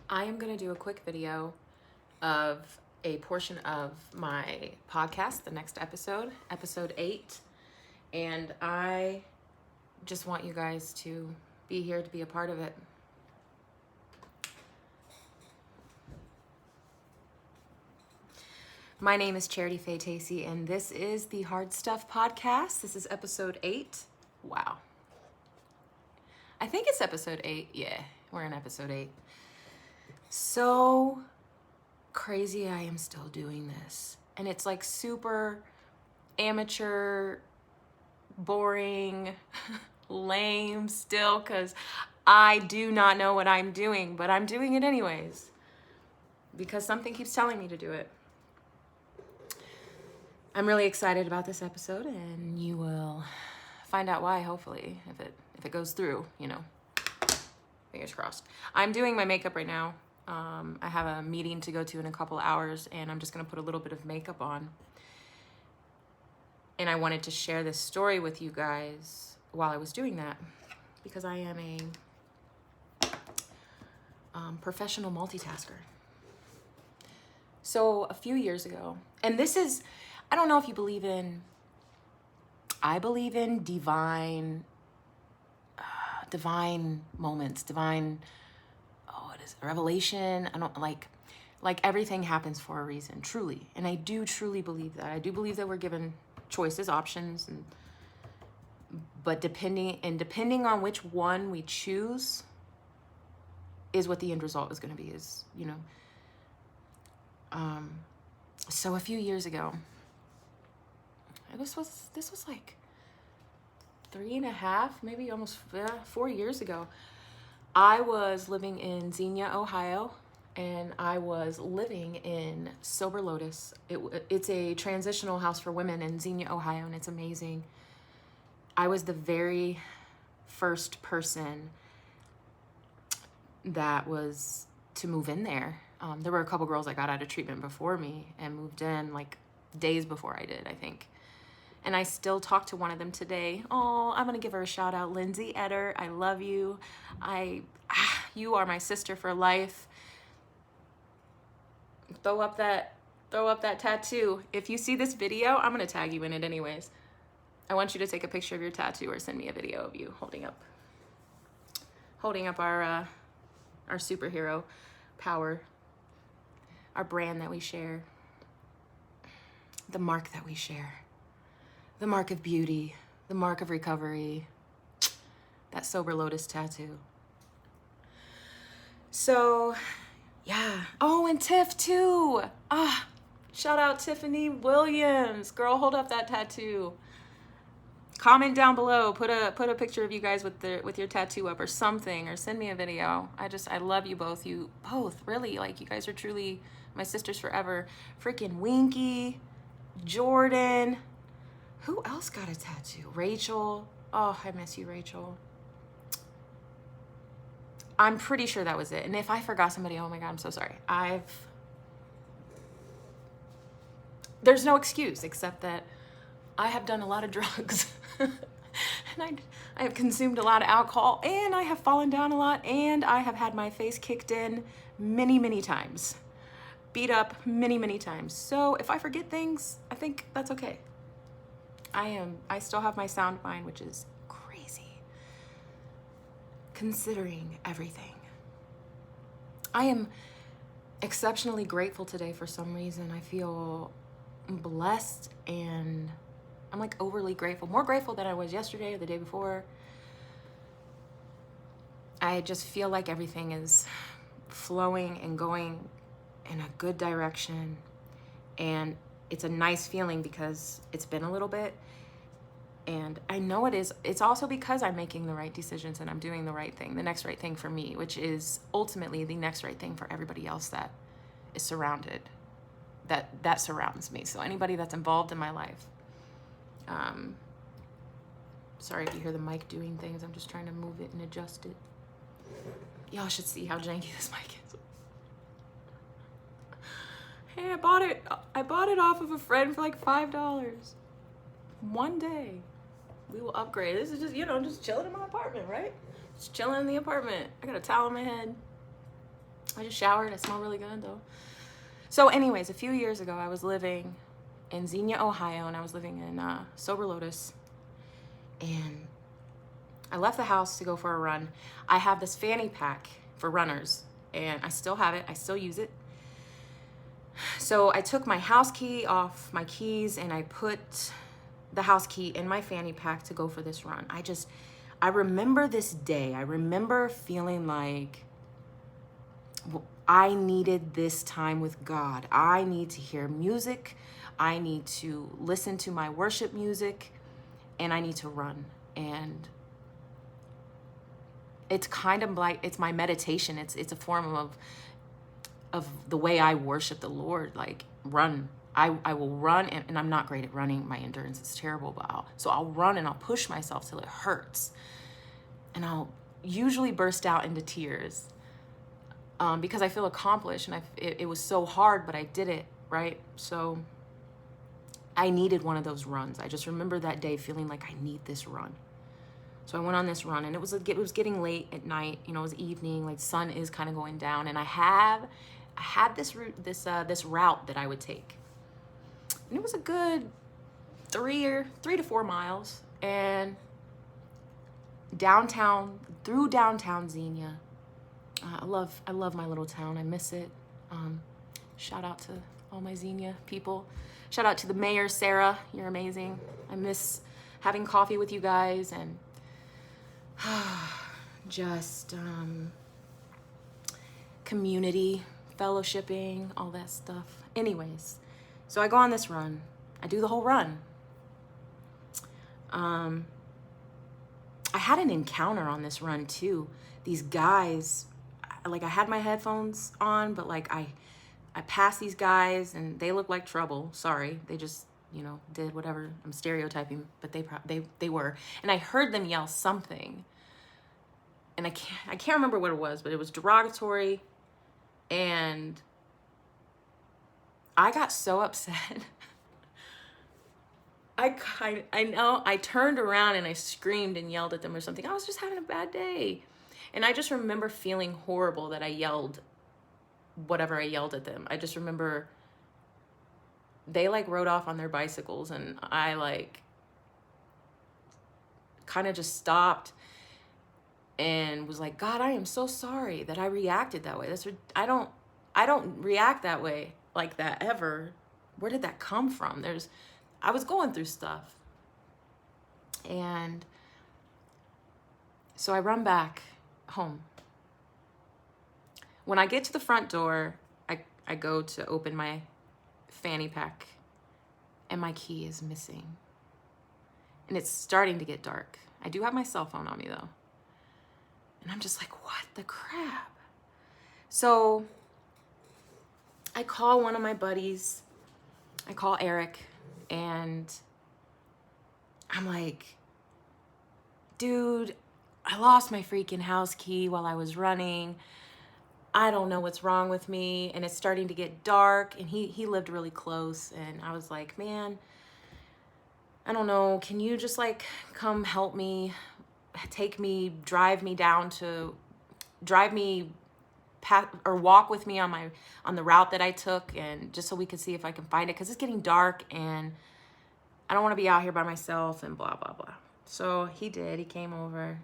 I am going to do a quick video of a portion of my podcast, the next episode, episode 8. And I just want you guys to be here to be a part of it. My name is CFaye Tacey, and this is the Hard Stuff Podcast. This is episode 8. Wow. I think it's episode 8. Yeah, we're in episode 8. So crazy I am still doing this. And it's like super amateur, boring, lame still, because I do not know what I'm doing, but I'm doing it anyways because something keeps telling me to do it. I'm really excited about this episode, and you will find out why, hopefully, if it goes through, you know. Fingers crossed. I'm doing my makeup right now. I have a meeting to go to in a couple hours, and I'm just going to put a little bit of makeup on. And I wanted to share this story with you guys while I was doing that, because I am a professional multitasker. So a few years ago, and this is, I don't know if you believe in, I believe in divine moments, what is it, revelation? I don't like everything happens for a reason, truly. And I do truly believe that. I do believe that we're given choices, options, but depending on which one we choose is what the end result is going to be, is, you know. So a few years ago, this was like 3.5, maybe almost 4 years ago. I was living in Xenia, Ohio, and I was living in Sober Lotus. It's a transitional house for women in Xenia, Ohio, and it's amazing. I was the very first person that was to move in there. There were a couple girls that got out of treatment before me and moved in like days before I did, I think. And I still talk to one of them today. Oh, I'm gonna give her a shout out, Lindsay Eder. I love you. You are my sister for life. Throw up that tattoo. If you see this video, I'm gonna tag you in it anyways. I want you to take a picture of your tattoo or send me a video of you holding up our superhero power, our brand that we share, the mark that we share. The mark of beauty, the mark of recovery, that Sober Lotus tattoo. So, yeah. Oh, and Tiff too. Shout out Tiffany Williams. Girl, hold up that tattoo. Comment down below. Put a picture of you guys with your tattoo up or something, or send me a video. I love you both. You both, really. Like, you guys are truly my sisters forever. Freaking Winky, Jordan. Who else got a tattoo? Rachel. Oh, I miss you, Rachel. I'm pretty sure that was it. And if I forgot somebody, oh my God, I'm so sorry. There's no excuse except that I have done a lot of drugs. And I have consumed a lot of alcohol, and I have fallen down a lot, and I have had my face kicked in many, many times. Beat up many, many times. So if I forget things, I think that's okay. I still have my sound mind, which is crazy, considering everything. I am exceptionally grateful today for some reason. I feel blessed, and I'm like overly grateful, more grateful than I was yesterday or the day before. I just feel like everything is flowing and going in a good direction, and it's a nice feeling because it's been a little bit, and I know it is. It's also because I'm making the right decisions and I'm doing the right thing, the next right thing for me, which is ultimately the next right thing for everybody else that is surrounded, that surrounds me. So anybody that's involved in my life. Sorry if you hear the mic doing things. I'm just trying to move it and adjust it. Y'all should see how janky this mic is. Hey, I bought it off of a friend for like $5. One day we will upgrade. This is just, just chilling in my apartment, right? Just chilling in the apartment. I got a towel on my head. I just showered. I smell really good though. So anyways, a few years ago, I was living in Xenia, Ohio, and I was living in Sober Lotus. And I left the house to go for a run. I have this fanny pack for runners, and I still have it. I still use it. So I took my house key off my keys, and I put the house key in my fanny pack to go for this run. I remember this day. I remember feeling like I needed this time with God. I need to hear music. I need to listen to my worship music, and I need to run. And it's kind of like, it's my meditation. It's a form of the way I worship the Lord. Like, run. I will run, and I'm not great at running. My endurance is terrible, but I'll run and I'll push myself till it hurts. And I'll usually burst out into tears because I feel accomplished, and it was so hard, but I did it, right? So I needed one of those runs. I just remember that day feeling like I need this run. So I went on this run, and it was getting late at night. You know, it was evening, like sun is kind of going down, and I had this route that I would take, and it was a good 3 to 4 miles, and through downtown Xenia. I love my little town. I miss it. Shout out to all my Xenia people. Shout out to the mayor, Sarah. You're amazing. I miss having coffee with you guys and just community, fellowshipping, all that stuff. Anyways, so I go on this run. I do the whole run. I had an encounter on this run too. These guys, like, I had my headphones on, but like I passed these guys, and they looked like trouble. Sorry, they just, you know, did whatever. I'm stereotyping, but they were. And I heard them yell something, and I can't remember what it was, but it was derogatory, and I got so upset. I turned around and I screamed and yelled at them or something. I was just having a bad day. And I just remember feeling horrible that I yelled whatever I yelled at them. I just remember they like rode off on their bicycles, and I like kind of just stopped and was like, God, I am so sorry that I reacted that way. I don't react that way, like that, ever. Where did that come from? I was going through stuff. And so I run back home. When I get to the front door, I go to open my fanny pack, and my key is missing. And it's starting to get dark. I do have my cell phone on me though. And I'm just like, what the crap? So I call one of my buddies. I call Eric, and I'm like, dude, I lost my freaking house key while I was running. I don't know what's wrong with me, and it's starting to get dark. And he lived really close, and I was like, man, I don't know, can you just like come help me, drive me walk with me on the route that I took, and just so we could see if I can find it, because it's getting dark and I don't want to be out here by myself and blah blah blah. So he did. He came over,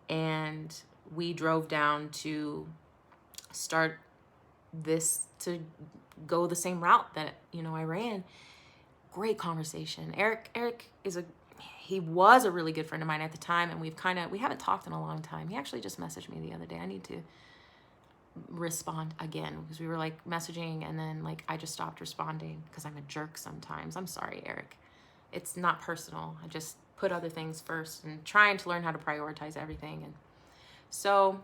and we drove down to go the same route that, you know, I ran. Great conversation. Eric he was a really good friend of mine at the time, and we haven't talked in a long time. He actually just messaged me the other day. I need to respond again, because we were like messaging, and then like I just stopped responding because I'm a jerk sometimes. I'm sorry, Eric. It's not personal. I just put other things first and trying to learn how to prioritize everything. And so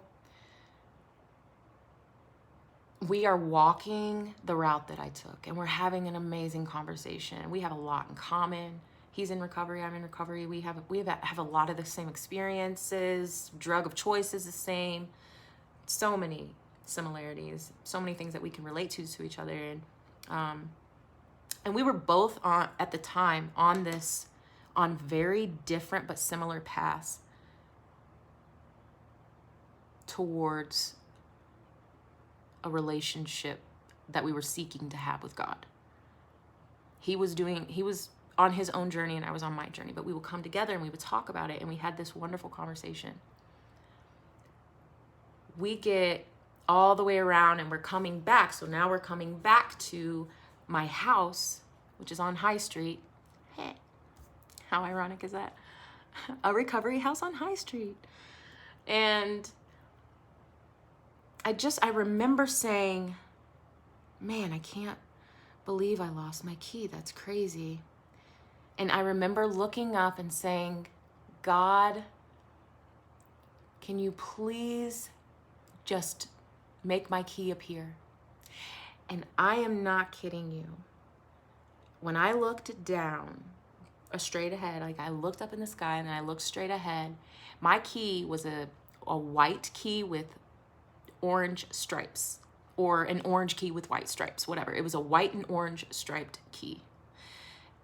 we are walking the route that I took, and we're having an amazing conversation. We have a lot in common. He's in recovery, I'm in recovery. We have a lot of the same experiences. Drug of choice is the same. So many similarities, so many things that we can relate to each other. And we were both at the time on very different but similar paths towards a relationship that we were seeking to have with God. He was on his own journey and I was on my journey, but we would come together and we would talk about it, and we had this wonderful conversation. We get all the way around and we're coming back. So now we're coming back to my house, which is on High Street. How ironic is that? A recovery house on High Street. And I remember saying, man, I can't believe I lost my key. That's crazy. And I remember looking up and saying, God, can you please just make my key appear? And I am not kidding you. When I looked down, straight ahead, like I looked up in the sky and then I looked straight ahead, my key was a white key with orange stripes, or an orange key with white stripes, whatever. It was a white and orange striped key.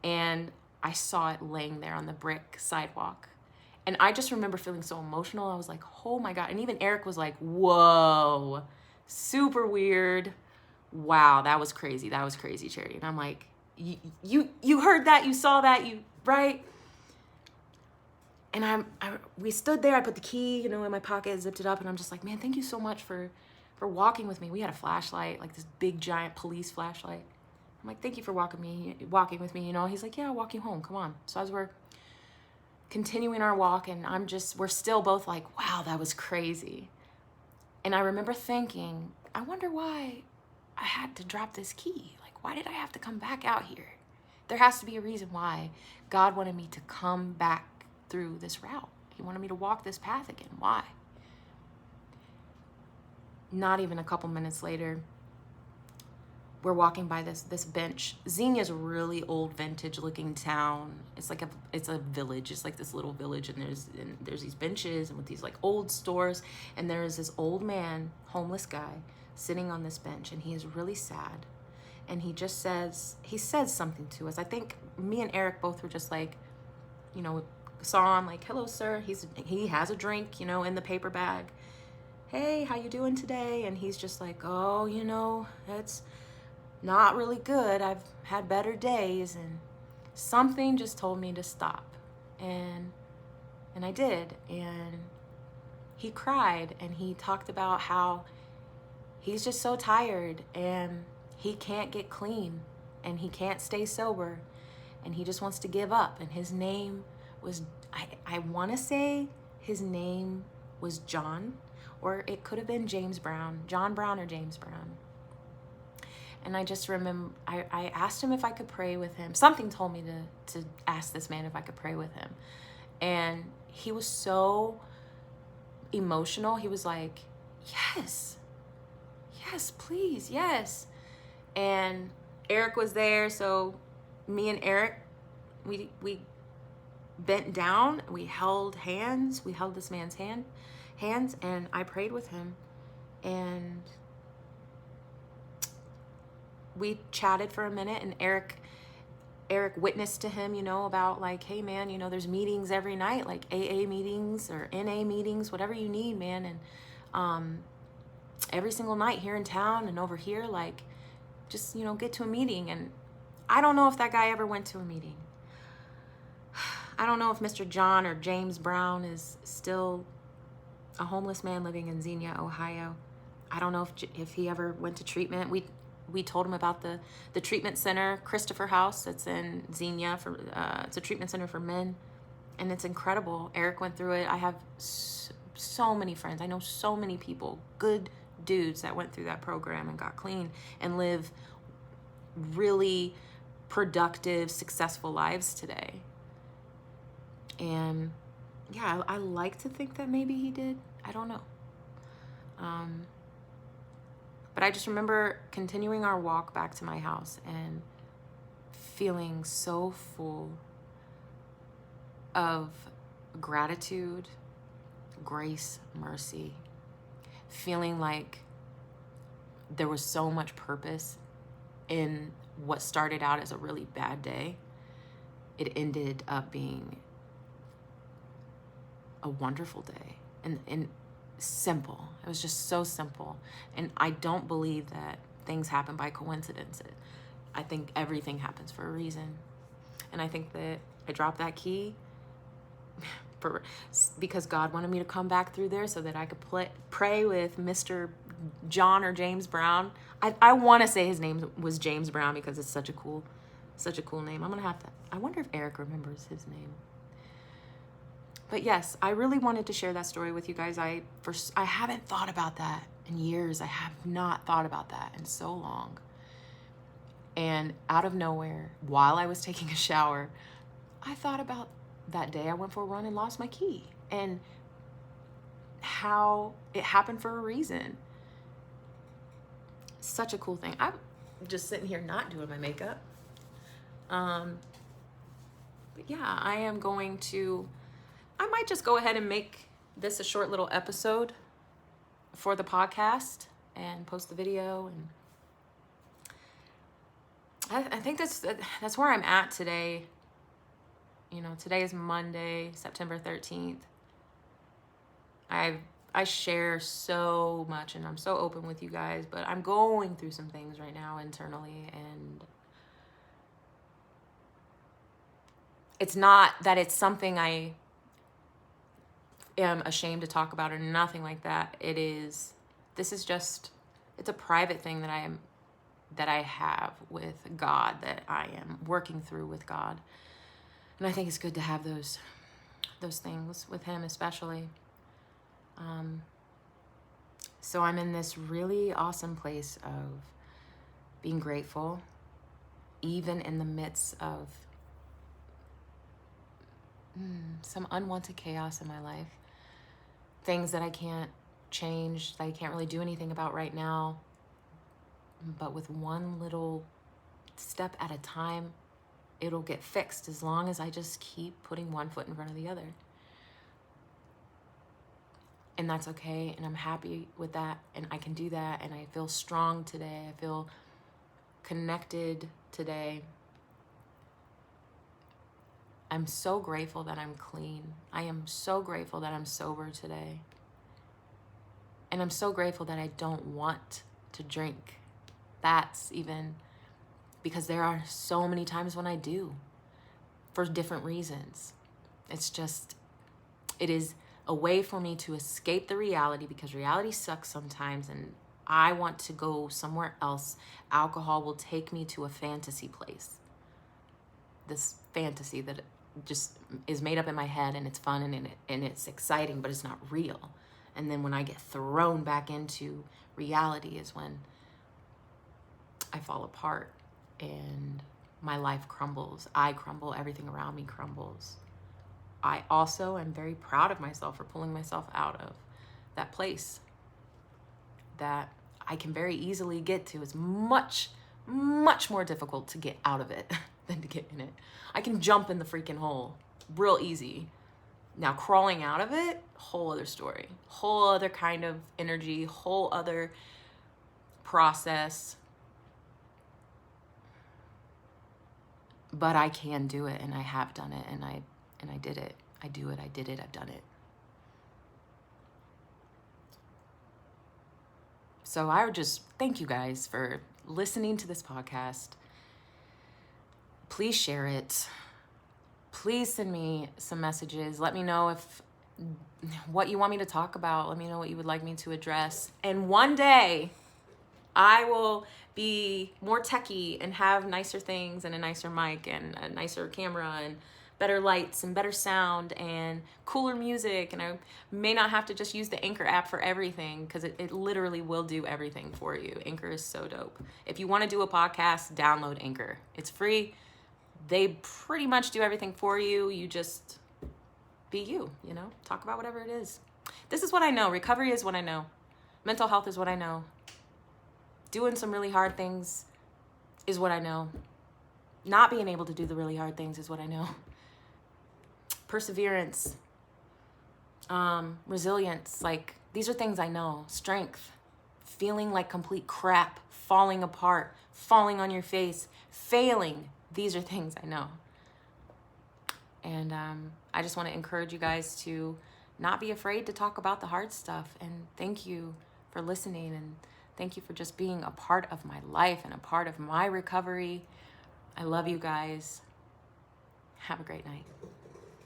And I saw it laying there on the brick sidewalk. And I just remember feeling so emotional. I was like, oh my God. And even Eric was like, whoa, super weird. Wow, that was crazy. That was crazy, Charity. And I'm like, you heard that, you saw that, right? And we stood there, I put the key, in my pocket, zipped it up, and I'm just like, man, thank you so much for walking with me. We had a flashlight, like this big giant police flashlight. I'm like, thank you for walking with me, He's like, yeah, I'll walk you home, come on. So as we're continuing our walk, and we're still both like, wow, that was crazy. And I remember thinking, I wonder why I had to drop this key. Like, why did I have to come back out here? There has to be a reason why God wanted me to come back through this route. He wanted me to walk this path again. Why? Not even a couple minutes later, we're walking by this bench. Xenia's a really old vintage looking town. It's a village. It's like this little village, and there's these benches and with these like old stores, and there's this old man, homeless guy, sitting on this bench, and he is really sad. And he says something to us. I think me and Eric both were just like, saw him like, hello, sir. He has a drink, in the paper bag. Hey, how you doing today? And he's just like, oh, it's not really good. I've had better days. And something just told me to stop. And I did. And he cried, and he talked about how he's just so tired, and he can't get clean, and he can't stay sober, and he just wants to give up. And his name was, I want to say his name was John, or it could have been James Brown, John Brown or James Brown. And I just remember, I asked him if I could pray with him. Something told me to ask this man if I could pray with him. And he was so emotional. He was like, yes, please, yes. And Eric was there, so me and Eric, we bent down, we held hands, we held this man's hands, and I prayed with him, and we chatted for a minute, and Eric witnessed to him, about like, hey man, there's meetings every night, like AA meetings or NA meetings, whatever you need, man, and every single night here in town and over here, like, just, get to a meeting. And I don't know if that guy ever went to a meeting. I don't know if Mr. John or James Brown is still a homeless man living in Xenia, Ohio. I don't know if he ever went to treatment. We told him about the treatment center, Christopher House, that's in Xenia. It's a treatment center for men, and it's incredible. Eric went through it. I have so many friends. I know so many people, good dudes that went through that program and got clean and live really productive, successful lives today. And yeah, I like to think that maybe he did. I don't know. But I just remember continuing our walk back to my house and feeling so full of gratitude, grace, mercy, feeling like there was so much purpose in what started out as a really bad day. It ended up being a wonderful day. And simple. It was just so simple. And I don't believe that things happen by coincidence. I think everything happens for a reason. And I think that I dropped that key because God wanted me to come back through there so that I could pray with Mr. John or James Brown. I want to say his name was James Brown because it's such a cool name. I'm going to have to, I wonder if Eric remembers his name. But yes, I really wanted to share that story with you guys. I haven't thought about that in years. I have not thought about that in so long. And out of nowhere, while I was taking a shower, I thought about that day I went for a run and lost my key and how it happened for a reason. Such a cool thing. I'm just sitting here not doing my makeup. But yeah, I might just go ahead and make this a short little episode for the podcast and post the video. And I think that's where I'm at today. You know, today is Monday, September 13th. I share so much and I'm so open with you guys, but I'm going through some things right now internally, and it's not that it's something I am ashamed to talk about or nothing like that. It's a private thing that I have with God, that I am working through with God. And I think it's good to have those things with him, especially. So I'm in this really awesome place of being grateful, even in the midst of some unwanted chaos in my life. Things that I can't change, that I can't really do anything about right now. But with one little step at a time, it'll get fixed as long as I just keep putting one foot in front of the other. And that's okay, and I'm happy with that, and I can do that, and I feel strong today. I feel connected today. I'm so grateful that I'm clean. I am so grateful that I'm sober today. And I'm so grateful that I don't want to drink. That's even because there are so many times when I do, for different reasons. It is a way for me to escape the reality, because reality sucks sometimes and I want to go somewhere else. Alcohol will take me to a fantasy place. This fantasy that just is made up in my head, and it's fun and it's exciting, but it's not real. And then when I get thrown back into reality is when I fall apart and my life crumbles. I crumble, everything around me crumbles. I also am very proud of myself for pulling myself out of that place that I can very easily get to. It's much, much more difficult to get out of it than to get in it. I can jump in the freaking hole real easy. Now crawling out of it, whole other story, whole other kind of energy, whole other process. But I can do it, and I have done it, and I did it. I do it, I did it, I've done it. So I would just thank you guys for listening to this podcast. Please share it. Please send me some messages. Let me know what you want me to talk about. Let me know what you would like me to address. And one day I will be more techie and have nicer things and a nicer mic and a nicer camera and better lights and better sound and cooler music. And I may not have to just use the Anchor app for everything, because it literally will do everything for you. Anchor is so dope. If you want to do a podcast, download Anchor. It's free. They pretty much do everything for you. You just be you, talk about whatever it is. This is what I know. Recovery is what I know. Mental health is what I know. Doing some really hard things is what I know. Not being able to do the really hard things is what I know. Perseverance, resilience, these are things I know. Strength, feeling like complete crap, falling apart, falling on your face, failing. These are things I know. And I just want to encourage you guys to not be afraid to talk about the hard stuff. And thank you for listening, and thank you for just being a part of my life and a part of my recovery. I love you guys. Have a great night.